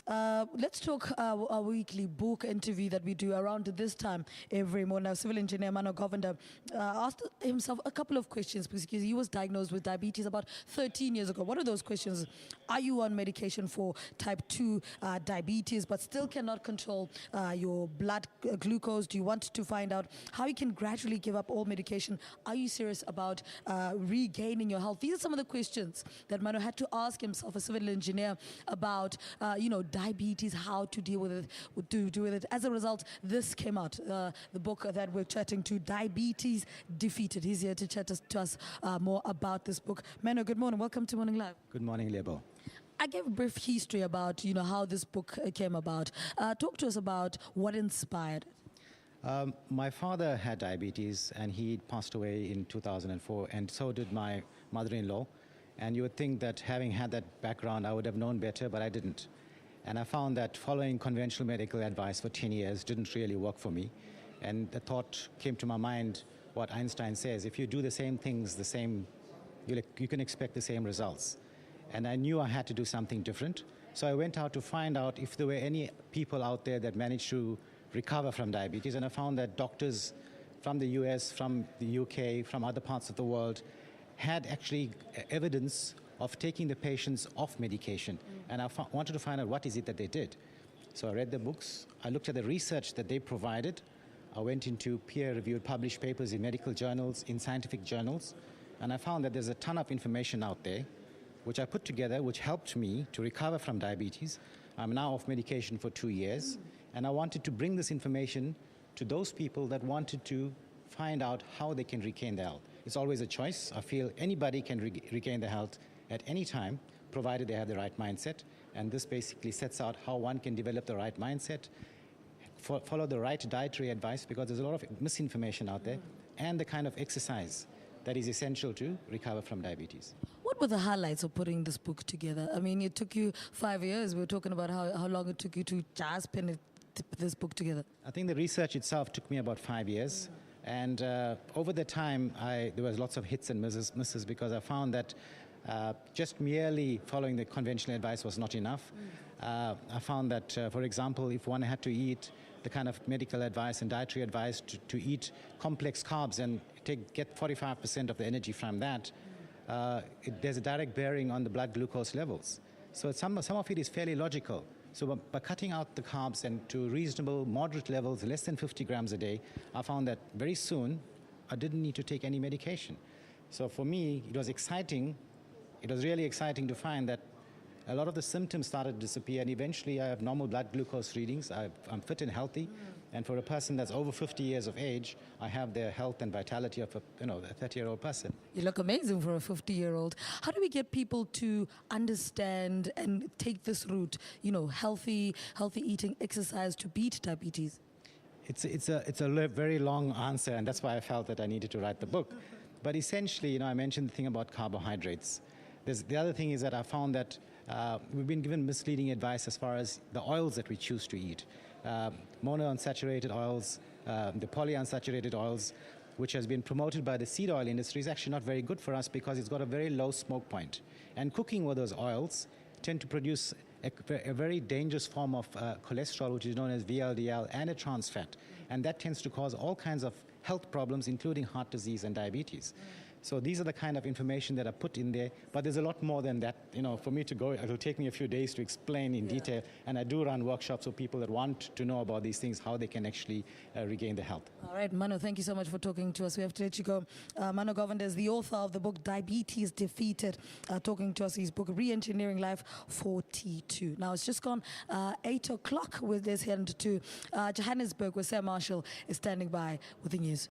Let's talk our weekly book interview that we do around this time every morning. Our civil engineer Manogran Govender asked himself a couple of questions because he was diagnosed with diabetes about 13 years ago. What are those questions? Are you on medication for type 2 diabetes but still cannot control your blood glucose? Do you want to find out how you can gradually give up all medication? Are you serious about regaining your health? These are some of the questions that Mano had to ask himself, a civil engineer, about diabetes, how to deal with it, to do with it. As a result, this came out, the book that we're chatting to, Diabetes Defeated. He's here to chat to us more about this book. Mano, good morning. Welcome to Morning Live. Good morning, Lebo. I gave a brief history about, how this book came about. Talk to us about what inspired it. My father had diabetes and he passed away in 2004, and so did my mother-in-law. And you would think that having had that background, I would have known better, but I didn't. And I found that following conventional medical advice for 10 years didn't really work for me. And the thought came to my mind, what Einstein says, if you do the same things, you can expect the same results. And I knew I had to do something different. So I went out to find out if there were any people out there that managed to recover from diabetes. And I found that doctors from the US, from the UK, from other parts of the world had actually evidence of taking the patients off medication. And I wanted to find out what is it that they did. So I read the books, I looked at the research that they provided, I went into peer-reviewed published papers in medical journals, in scientific journals, and I found that there's a ton of information out there which I put together, which helped me to recover from diabetes. I'm now off medication for 2 years, and I wanted to bring this information to those people that wanted to find out how they can regain their health. It's always a choice. I feel anybody can regain their health at any time, provided they have the right mindset. And this basically sets out how one can develop the right mindset, follow the right dietary advice, because there's a lot of misinformation out there, and the kind of exercise that is essential to recover from diabetes. What were the highlights of putting this book together? I mean, it took you 5 years. We were talking about how long it took you to just put this book together. I think the research itself took me about 5 years. And over the time, there was lots of hits and misses because I found that just merely following the conventional advice was not enough. I found that, for example, if one had to eat the kind of medical advice and dietary advice to eat complex carbs and get 45% of the energy from that, there's a direct bearing on the blood glucose levels. So some of it is fairly logical. So by cutting out the carbs and to reasonable, moderate levels, less than 50 grams a day, I found that very soon I didn't need to take any medication. So for me, it was exciting. It was really exciting to find that a lot of the symptoms started to disappear, and eventually I have normal blood glucose readings. I'm fit and healthy. And for a person that's over 50 years of age, I have the health and vitality of a 30-year-old person. You look amazing for a 50-year-old. How do we get people to understand and take this route, healthy eating, exercise to beat diabetes? It's a very long answer, and that's why I felt that I needed to write the book. But essentially, I mentioned the thing about carbohydrates. The other thing is that I found that we've been given misleading advice as far as the oils that we choose to eat. Monounsaturated oils, the polyunsaturated oils, which has been promoted by the seed oil industry, is actually not very good for us because it's got a very low smoke point. And cooking with those oils tend to produce a very dangerous form of cholesterol, which is known as VLDL, and a trans fat. And that tends to cause all kinds of health problems, including heart disease and diabetes. So these are the kind of information that are put in there, but there's a lot more than that. For me to go, it'll take me a few days to explain in detail, and I do run workshops for people that want to know about these things, how they can actually regain their health. All right, Mano, thank you so much for talking to us. We have to let you go. Manogran Govender is the author of the book Diabetes Defeated, talking to us his book Re-Engineering Life 42. Now, it's just gone 8 o'clock. Let's head to Johannesburg, where Sam Marshall is standing by with the news.